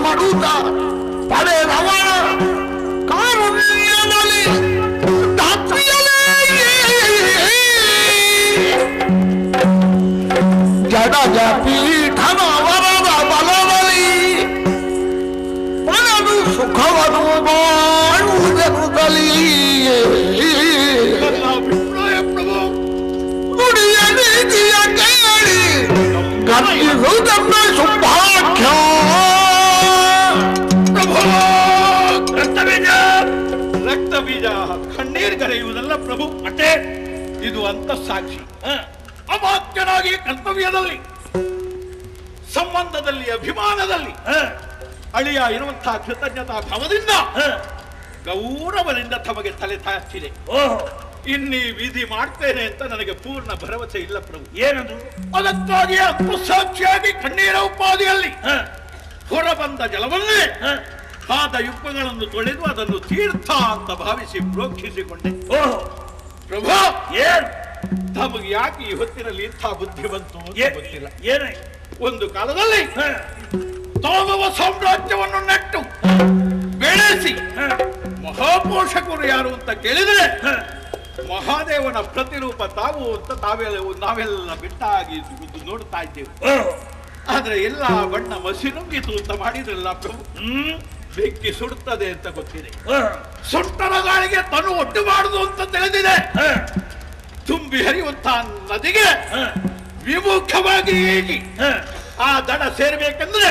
ಮಾಡುತ್ತ ಪಡೆದವ ಕಾರುಣ್ಯದಲ್ಲಿ ಜಡಜ ಪೀಠನ ವರದ ಬಲದಲ್ಲಿ ಪಡೆದು ಸುಖವನ್ನು ಮಾಡುವುದೆನುತ್ತಲೀ ನುಡಿಯ ನೀತಿಯ ಕೇಳಿ ಗರ್ಜಿಸುವುದೆಂಬ ಸುಭಾಗ್ಯ. ಪ್ರಭು ರಕ್ತಬೀಜ ರಕ್ತಬೀಜ ಕಣ್ಣೀರ್ಗರೆಯುವುದಲ್ಲ ಪ್ರಭು, ಅಷ್ಟೇ ಇದು ಅಂತಃಸಾಕ್ಷಿ. ಅಮಾತ್ಯನಾಗಿ ಕರ್ತವ್ಯದಲ್ಲಿ, ಸಂಬಂಧದಲ್ಲಿ, ಅಭಿಮಾನದಲ್ಲಿ ಅಳಿಯ ಇರುವಂತಹ ಕೃತಜ್ಞತಾ ಭಾವದಿಂದ ಗೌರವದಿಂದ ತಮಗೆ ತಲೆ ತಾಚಿದೆ. ಇನ್ನೀ ವಿಧಿ ಮಾಡ್ತೇನೆ ಅಂತ ನನಗೆ ಪೂರ್ಣ ಭರವಸೆ ಇಲ್ಲ ಪ್ರಭು. ಏನದು? ಅದಕ್ಕಾಗಿ ಅಂತಃಸಾಕ್ಷಿಯಾಗಿ ಕಣ್ಣೀರ ಉಪಾದಿಯಲ್ಲಿ ಹೊರಬಂದ ಜಲವನ್ನೇ ಪಾದಯುಕ್ತಗಳನ್ನು ತೊಳೆದು ಅದನ್ನು ತೀರ್ಥ ಅಂತ ಭಾವಿಸಿ ಪ್ರೋಕ್ಷಿಸಿಕೊಂಡೆ. ಪ್ರಭು ತಮಗೆ ಯಾಕೆ ಈ ಹೊತ್ತಿನಲ್ಲಿ ಇಂಥ ಬುದ್ಧಿ ಬಂತು ಗೊತ್ತಿಲ್ಲ. ಒಂದು ಕಾಲದಲ್ಲಿ ತೋಮವ ಸಾಮ್ರಾಜ್ಯವನ್ನು ನೆಟ್ಟು ಬೆಳೆಸಿ ಮಹಾಪೋಷಕರು ಯಾರು ಅಂತ ಕೇಳಿದ್ರೆ ಮಹಾದೇವನ ಪ್ರತಿರೂಪ ತಾವು ಅಂತ ನಾವೆಲ್ಲ ಬಿಟ್ಟಾಗಿ ನೋಡ್ತಾ ಇದ್ದೇವೆ. ಆದ್ರೆ ಎಲ್ಲ ಬಣ್ಣ ಮಸಿನುಂಗಿತು ಅಂತ ಮಾಡಿದ್ರಲ್ಲ ಪ್ರಭು, ಬೆಂಕಿ ಸುಡುತ್ತದೆ ಅಂತ ಗೊತ್ತಿದೆ. ಸುಟ್ಟರ ಗಾಳಿಗೆ ತನು ಒಟ್ಟು ಮಾಡುದು ಅಂತ ತಿಳಿದಿದೆ. ತುಂಬಿ ಹರಿಯುವಂತಹ ನದಿಗೆ ವಿಮುಖವಾಗಿ ಈಗಿ ಆ ದಡ ಸೇರ್ಬೇಕಂದ್ರೆ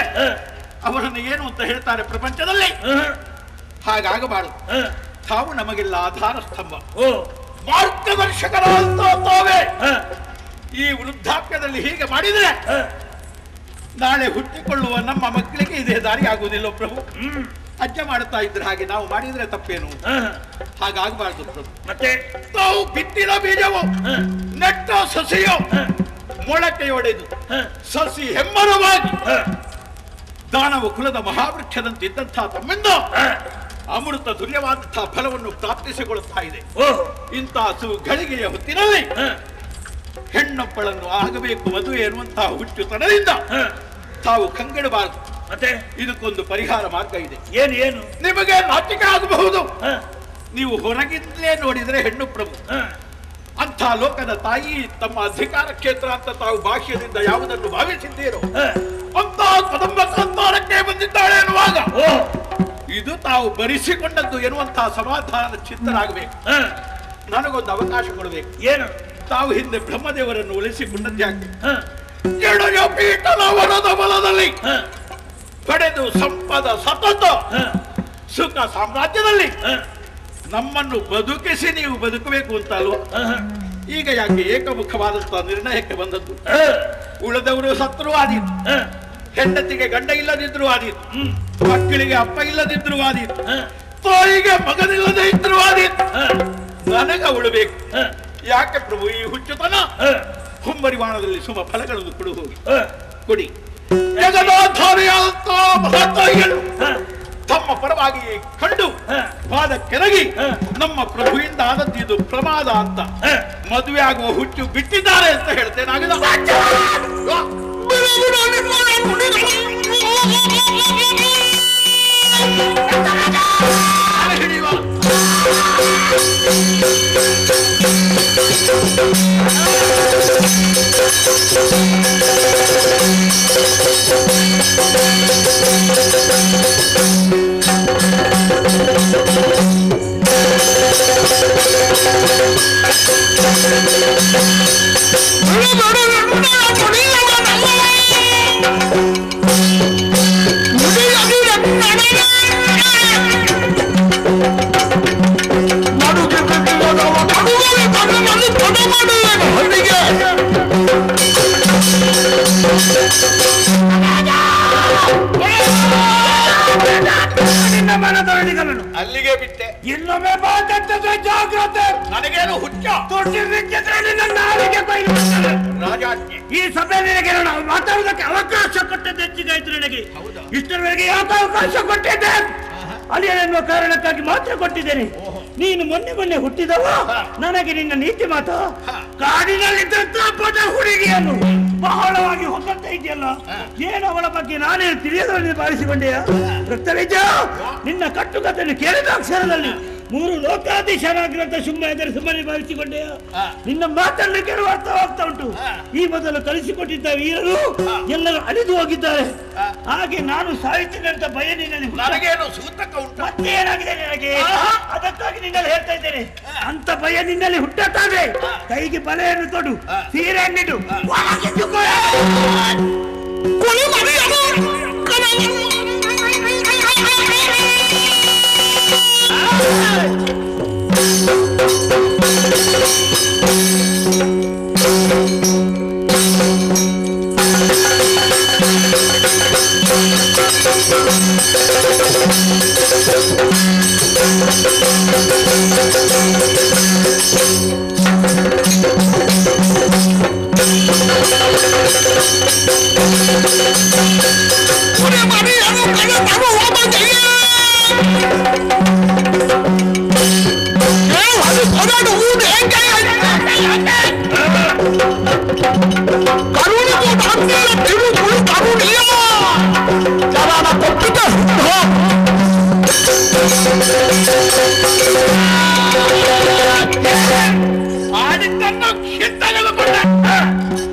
ಅವರನ್ನು ಏನು ಅಂತ ಹೇಳ್ತಾರೆ ಪ್ರಪಂಚದಲ್ಲಿ, ಹಾಗಾಗಬಾರದು. ತಾವು ನಮಗೆಲ್ಲ ಆಧಾರ ಸ್ತಂಭ, ಮಾರ್ಗದರ್ಶಕರಾದ ತಾವೇ ಈ ವೃದ್ಧಾಪ್ಯದಲ್ಲಿ ಹೀಗೆ ಮಾಡಿದ್ರೆ ನಾಳೆ ಹುಟ್ಟಿಕೊಳ್ಳುವ ನಮ್ಮ ಮಕ್ಕಳಿಗೆ ಇದೇ ದಾರಿ ಆಗುವುದಿಲ್ಲ ಪ್ರಭು. ಅಜ್ಜ ಮಾಡುತ್ತಾ ಇದ್ರೆ ಹಾಗೆ ನಾವು ಮಾಡಿದ್ರೆ ತಪ್ಪೇನು? ಹಾಗಾಗಬಾರದು ಪ್ರಭು. ಮತ್ತೆ ತಾವು ಬಿತ್ತಿದ ಬೀಜವು ನೆಟ್ಟ ಸಸಿಯೋ ಮೊಳಕೆಯೊಡೆದು ಸಸಿ ಹೆಮ್ಮರವಾಗಿ ದಾನವ ಕುಲದ ಮಹಾವೃಕ್ಷದಂತಿದ್ದಂತಹ ತಮ್ಮಿಂದ ಅಮೃತ ತುಲ್ಯವಾದಂತಹ ಫಲವನ್ನು ಪ್ರಾಪ್ತಿಸಿಕೊಳ್ಳುತ್ತಾ ಇದೆ. ಇಂತಹ ಗಳಿಗೆಯ ಹೊತ್ತಿನಲ್ಲಿ ಹೆಣ್ಣೊಬ್ಬಳನ್ನು ಆಗಬೇಕು ಮದುವೆ ಎನ್ನುವಂತಹ ಹುಚ್ಚುತನದಿಂದ ತಾವು ಕಂಗೆಡಬಾರದು. ಮತ್ತೆ ಇದಕ್ಕೊಂದು ಪರಿಹಾರ ಮಾರ್ಗ ಇದೆ. ಏನು? ನಿಮಗೆ ನಾಚಿಕೆ ಆಗಬಹುದು. ನೀವು ಹೊರಗಿಂದಲೇ ನೋಡಿದ್ರೆ ಹೆಣ್ಣು ಪ್ರಭು, ಅಂಥ ಲೋಕದ ತಾಯಿ ತಮ್ಮ ಅಧಿಕಾರ ಕ್ಷೇತ್ರ ಅಂತ ತಾವು ಭಾಷ್ಯದಿಂದ ಯಾವುದನ್ನು ಭಾವಿಸಿದ್ದೀರೋ ಅಂತ ಕದಂಬ ಸಂತಾನಕ್ಕೆ ಬಂದಿದ್ದಾಳೆ ಎನ್ನುವಾಗ ಇದು ತಾವು ಬರಿಸಿಕೊಂಡದ್ದು ಎನ್ನುವಂತಹ ಸಮಾಧಾನ ಚಿತ್ತರಾಗಬೇಕು. ನನಗೊಂದು ಅವಕಾಶ ಕೊಡಬೇಕು. ಏನು? ತಾವು ಹಿಂದೆ ಬ್ರಹ್ಮದೇವರನ್ನು ಒಲಿಸಿಕೊಂಡದ್ಯಾಕೆ? ಪೀಠದ ವರದ ಬಲದಲ್ಲಿ ಪಡೆದು ಸಂಪದ ಸತತ ಸುಖ ಸಾಮ್ರಾಜ್ಯದಲ್ಲಿ ನಮ್ಮನ್ನು ಬದುಕಿಸಿ ನೀವು ಬದುಕಬೇಕು ಅಂತ ಅಲ್ವಾ? ಈಗ ಯಾಕೆ ಏಕಮುಖವಾದಂತಹ ನಿರ್ಣಯಕ್ಕೆ ಬಂದದ್ದು? ಉಳಿದವರು ಸತ್ರು ಆದೀತು, ಹೆಂಡತಿಗೆ ಗಂಡ ಇಲ್ಲದಿದ್ರು ಆದೀತು, ಮಕ್ಕಳಿಗೆ ಅಪ್ಪ ಇಲ್ಲದಿದ್ರು ಆದೀತು, ತಾಯಿಗೆ ಮಗನಿಲ್ಲದೆ ಇದ್ರು ಆದೀತು, ನನಗ ಉಳಬೇಕು. ಯಾಕೆ ಪ್ರಭು ಈ ಹುಚ್ಚುತನ? ಹುಂಬರಿವಾಣದಲ್ಲಿ ಸುಮ ಫಲಗಳನ್ನು ಕೊಡಿ. ಜಗದಾಧಾರಿಯಾದಂತ ಮಹಾತಾಯಿಗಳು ತಮ್ಮ ಪರವಾಗಿ ಕಂಡು ಪಾದ ಕೆರಗಿ ನಮ್ಮ ಪ್ರಭುವಿಂದ ಆದದ್ದು ಇದು ಪ್ರಮಾದ ಅಂತ ಮದುವೆ ಆಗುವ ಹುಚ್ಚು ಬಿಟ್ಟಿದ್ದಾರೆ ಅಂತ ಹೇಳ್ತೇನೆ. ಅಲ್ಲಿಗೆ ಬಿಟ್ಟೆ. ಇನ್ನೊಮ್ಮೆ ಮಾತಾಡ್ತದೆ ಜಾಗ್ರತೆ. ನನಗೇನು ಹುಚ್ಚ ರಾಜಾಜ್ಞೆ. ಈ ಸಭೆ ನಿನಗೆ ಮಾತಾಡೋದಕ್ಕೆ ಅವಕಾಶ ಕೊಟ್ಟದ್ದು ಹೆಚ್ಚಿಗಾಯ್ತು. ನನಗೆ ಇಷ್ಟರವರೆಗೆ ಯಾಕೆ ಅವಕಾಶ ಕೊಟ್ಟಿದ್ದೆ? ಅಲ್ಲಿ ಎನ್ನುವ ಕಾರಣಕ್ಕಾಗಿ ಮಾತ್ರ ಕೊಟ್ಟಿದ್ದೇನೆ. ನೀನು ಮೊನ್ನೆ ಹುಟ್ಟಿದವ ನನಗೆ ನಿನ್ನ ನೀತಿ ಮಾತು ಕಾಡಿನಲ್ಲಿ ಪದ ಹುಡುಗಿಯನ್ನು ಬಹಳವಾಗಿ ಹೊಕ್ಕಂತ ಇದೆಯಲ್ಲ, ಏನು ಅವಳ ಬಗ್ಗೆ ನಾನೇನು ತಿಳಿಯದಲ್ಲಿ ಬಾರಿಸಿಕೊಂಡೆಯ? ರಕ್ತವೀಜ, ನಿನ್ನ ಕಟ್ಟುಕತೆಯನ್ನು ಕೇಳಿದ ಕ್ಷಣದಲ್ಲಿ 3 ಲೋಕಾಧೀಶರಾಗಿರುವಂತ ಸುಮ್ಮನೆ ಭಾವಿಸಿಕೊಂಡೆಯ? ನಿನ್ನ ಮಾತನ್ನು ಕೇಳುವ ಅರ್ಥವಾಗ್ತಾ ಉಂಟು. ಈ ಮೊದಲು ಕಳಿಸಿಕೊಟ್ಟಿದ್ದ ವೀರರು ಎಲ್ಲರೂ ಅಳಿದು ಹೋಗಿದ್ದಾರೆ. ಹಾಗೆ ನಾನು ಸಾಯುತ್ತೇನೆ ಅಂತ ಭಯ ನಿನ್ನಲ್ಲಿ ಮತ್ತೆ ಏನಾಗಿದೆ ನಿನಗೆ? ಅದಕ್ಕಾಗಿ ನಿನ್ನಲ್ಲಿ ಹೇಳ್ತಾ ಇದ್ದೇನೆ, ಅಂತ ಭಯ ನಿನ್ನಲ್ಲಿ ಹುಟ್ಟುತ್ತಾವೆ. ಕೈಗೆ ಬಲೆಯನ್ನು ತೊಡು, ಸೀರೆಯನ್ನಿಡು,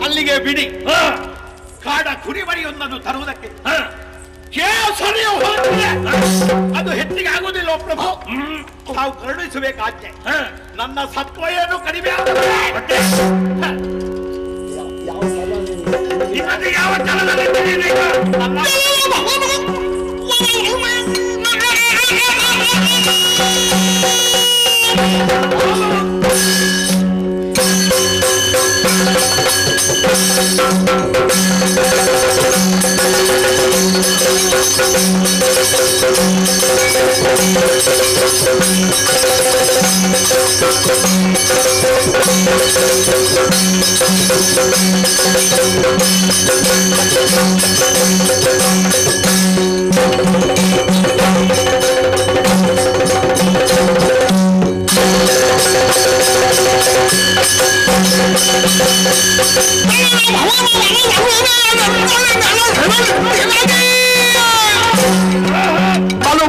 ಅಲ್ಲಿಗೆ ಬಿಡಿ. ಕಾಡ ಕುರಿಮರಿಯೊಂದನ್ನು ತರುವುದಕ್ಕೆ ಕೇಸರಿಯು ಹೋದರೆ ಅದು ಹೆಚ್ಚಿಗೆ ಆಗುವುದಿಲ್ಲ ಪ್ರಭು. ತಾವು ಕರುಣಿಸಬೇಕಾಜ್ಞೆ. ನನ್ನ ಸತ್ವ ಏನು ಕಡಿಮೆ ಆಗುತ್ತದೆ? ಯಾವ ಛಲದಲ್ಲಿ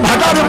ಭಟರು